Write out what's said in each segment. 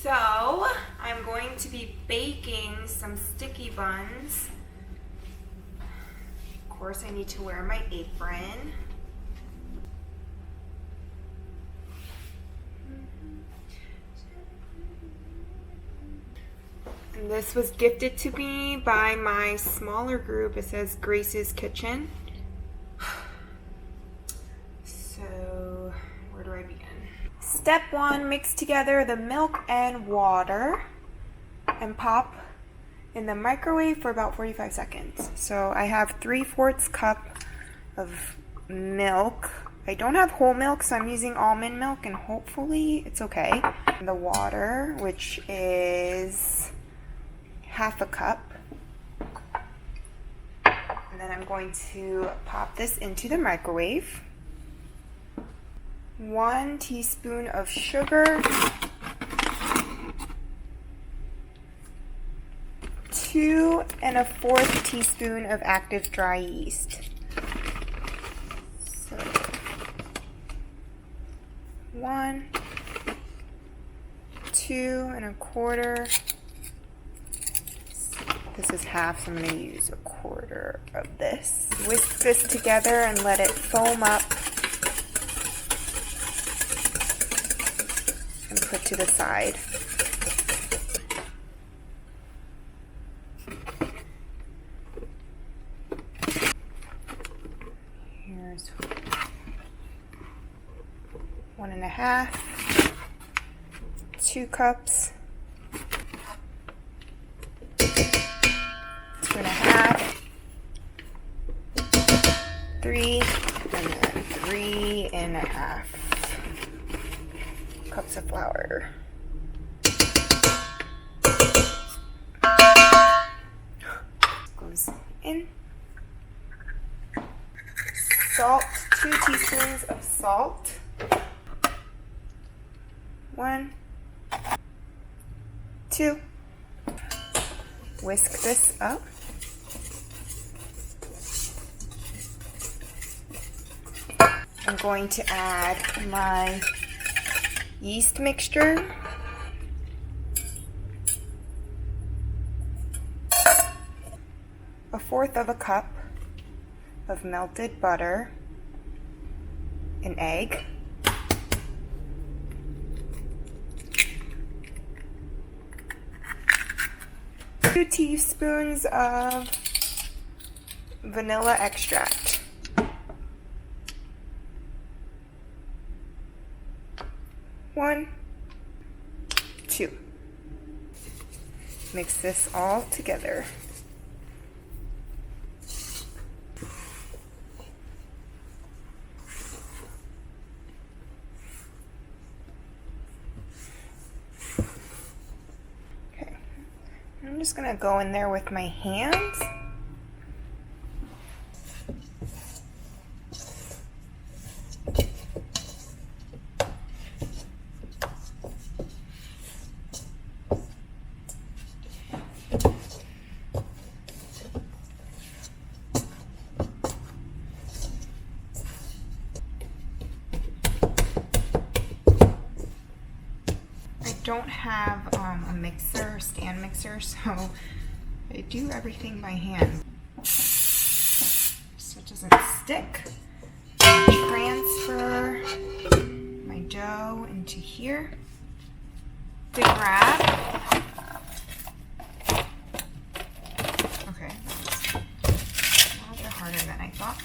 So I'm going to be baking some sticky buns. Of course, I need to wear my apron. And this was gifted to me by my smaller group. It says Grace's Kitchen. So where do I begin? Step 1, mix together the milk and water and pop in the microwave for about 45 seconds. So I have 3/4 cup of milk. I don't have whole milk, so I'm using almond milk, and hopefully it's okay. The water, which is 1/2 cup. And then I'm going to pop this into the microwave. 1 teaspoon of sugar, 2 1/4 teaspoon of active dry yeast. So 1, 2 1/4. This is half, so I'm going to use 1/4 of this. Whisk this together and let it foam up. And put to the side. Here's 1 1/2, 2 cups, 2 1/2, 3, and then 3 1/2 cups of flour. Goes in. Salt, 2 teaspoons of salt. 1, 2. Whisk this up. I'm going to add my yeast mixture. A 1/4 cup of melted butter, an egg, two teaspoons of vanilla extract. 1, 2. Mix this all together. Okay. I'm just going to go in there with my hands. Don't have a mixer, stand mixer, so I do everything by hand so it doesn't stick. Transfer my dough into here. Big wrap. Okay, that's a little bit harder than I thought.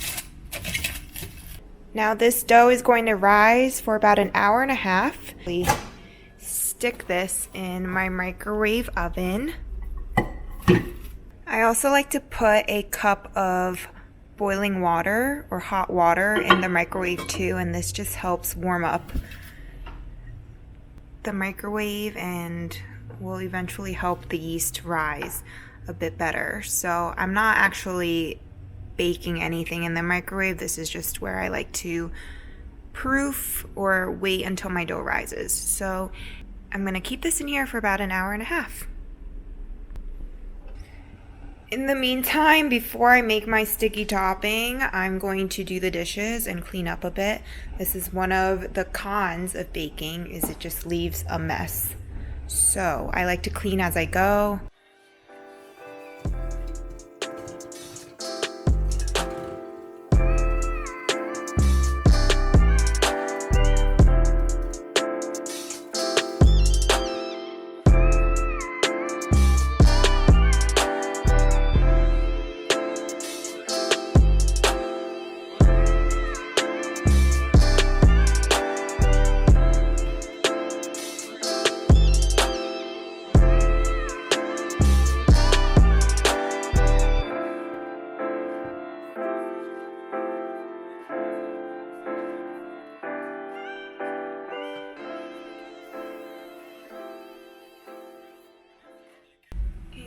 Now this dough is going to rise for about 1.5 hours. Stick this in my microwave oven. I also like to put a cup of boiling water or hot water in the microwave too, and this just helps warm up the microwave and will eventually help the yeast rise a bit better. So I'm not actually baking anything in the microwave. This is just where I like to proof or wait until my dough rises. So I'm going to keep this in here for about 1.5 hours. In the meantime, before I make my sticky topping, I'm going to do the dishes and clean up a bit. This is one of the cons of baking, is it just leaves a mess So I like to clean as I go.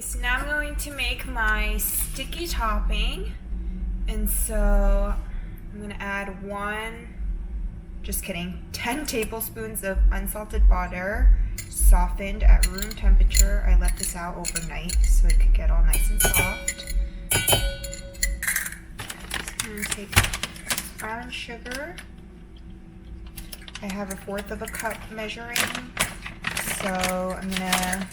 So now I'm going to make my sticky topping, and so I'm going to add 10 tablespoons of unsalted butter, softened at room temperature. I let this out overnight so it could get all nice and soft. I'm going to take brown sugar. I have 1/4 cup measuring, so I'm going to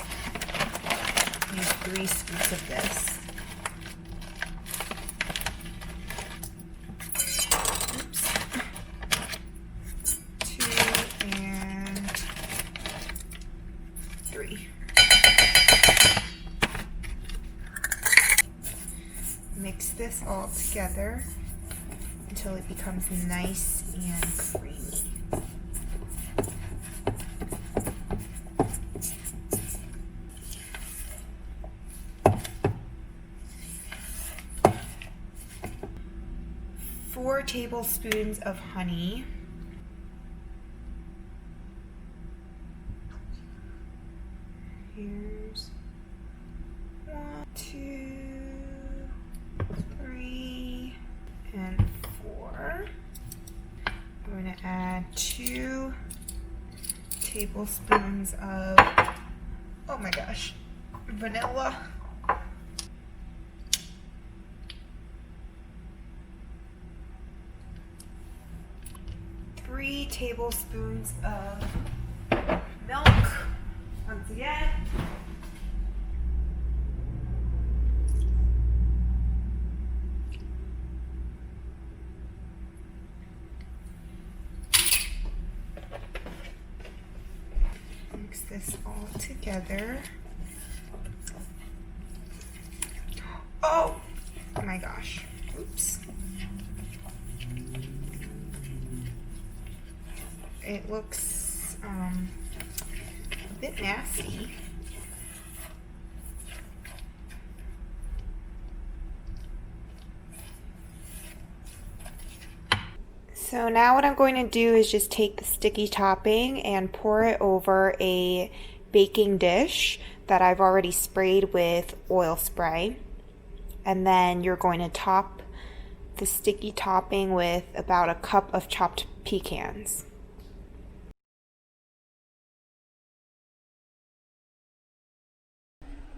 use 3 scoops of this. Oops. 2 and 3. Mix this all together until it becomes nice and creamy. 4 tablespoons of honey. Here's 1, 2, 3, and 4. I'm going to add 2 tablespoons of, oh my gosh, vanilla. 3 tablespoons of milk, once again. Mix this all together. Oh my gosh, oops. It looks a bit nasty. So now what I'm going to do is just take the sticky topping and pour it over a baking dish that I've already sprayed with oil spray. And then you're going to top the sticky topping with about 1 cup of chopped pecans.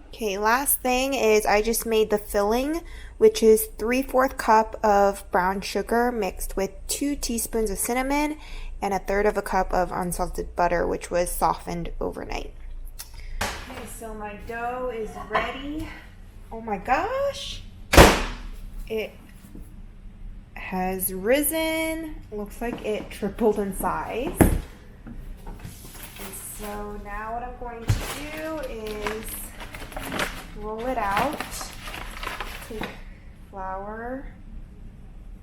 Okay, last thing is I just made the filling, which is 3/4 cup of brown sugar mixed with 2 teaspoons of cinnamon and 1/3 cup of unsalted butter, which was softened overnight. Okay, so my dough is ready. Oh my gosh, it has risen. Looks like it tripled in size. And so now what I'm going to do is roll it out, take flour,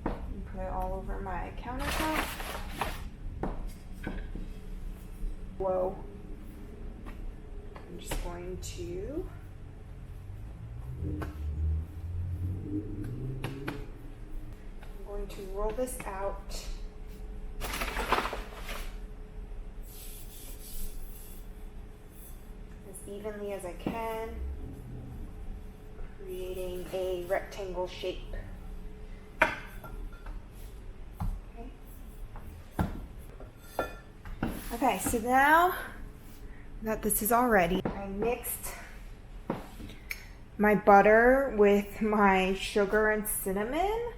and put it all over my countertop. Whoa. I'm just going to roll this out as evenly as I can, creating a rectangle shape. Okay, so now that this is all ready, I mixed my butter with my sugar and cinnamon,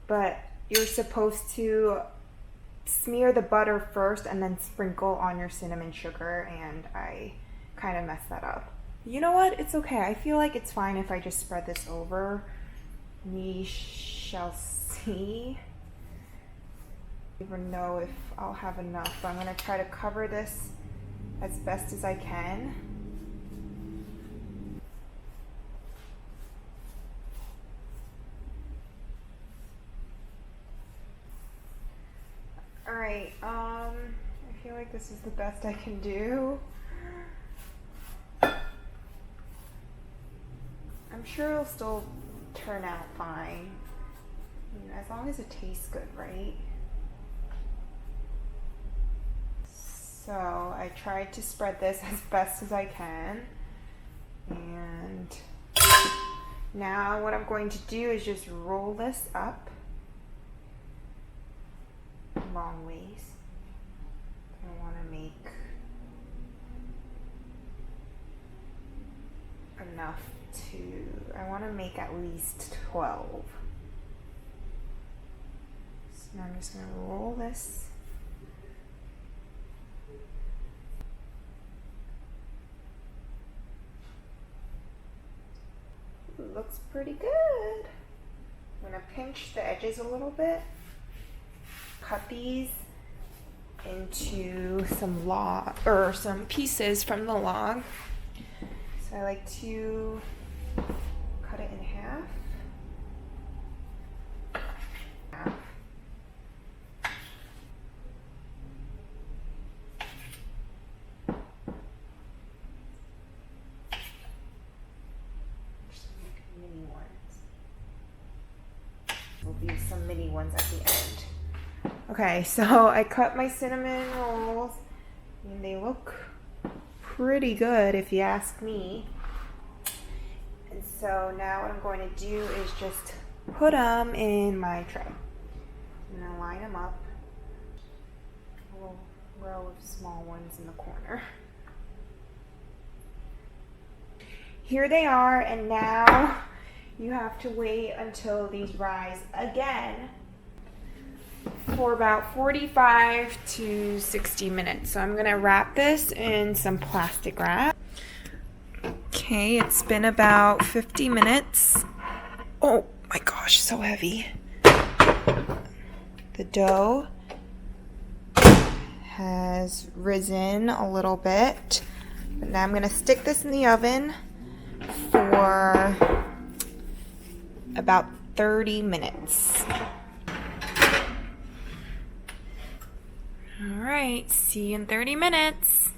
but you're supposed to smear the butter first and then sprinkle on your cinnamon sugar, and I kind of messed that up. You know what? It's okay. I feel like it's fine if I just spread this over. We shall see. I don't even know if I'll have enough, but I'm going to try to cover this as best as I can. Alright, I feel like this is the best I can do. I'm sure it'll still turn out fine. I mean, as long as it tastes good, right? So I tried to spread this as best as I can. And now what I'm going to do is just roll this up long ways. I want to make enough I want to make at least 12. So now I'm just going to roll this. Looks pretty good. I'm going to pinch the edges a little bit. Cut these into some pieces from the log. So I like to cut it in half. Just make mini ones. We'll do some mini ones at the end. Okay, so I cut my cinnamon rolls and they look pretty good if you ask me. And so now what I'm going to do is just put them in my tray. I'm going to line them up. A little row of small ones in the corner. Here they are, and now you have to wait until these rise again for about 45 to 60 minutes. So I'm going to wrap this in some plastic wrap. Okay, it's been about 50 minutes. Oh my gosh, so heavy. The dough has risen a little bit. But now I'm going to stick this in the oven for about 30 minutes. All right, see you in 30 minutes.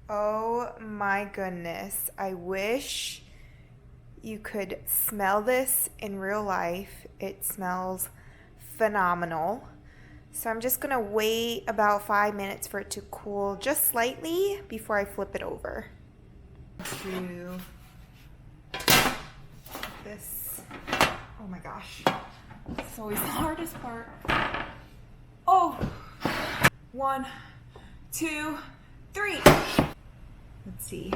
Oh my goodness, I wish you could smell this in real life. It smells phenomenal. So I'm just gonna wait about 5 minutes for it to cool just slightly before I flip it over. Do this. Oh my gosh, it's always the hardest part. Oh, 1, 2, 3. Let's see.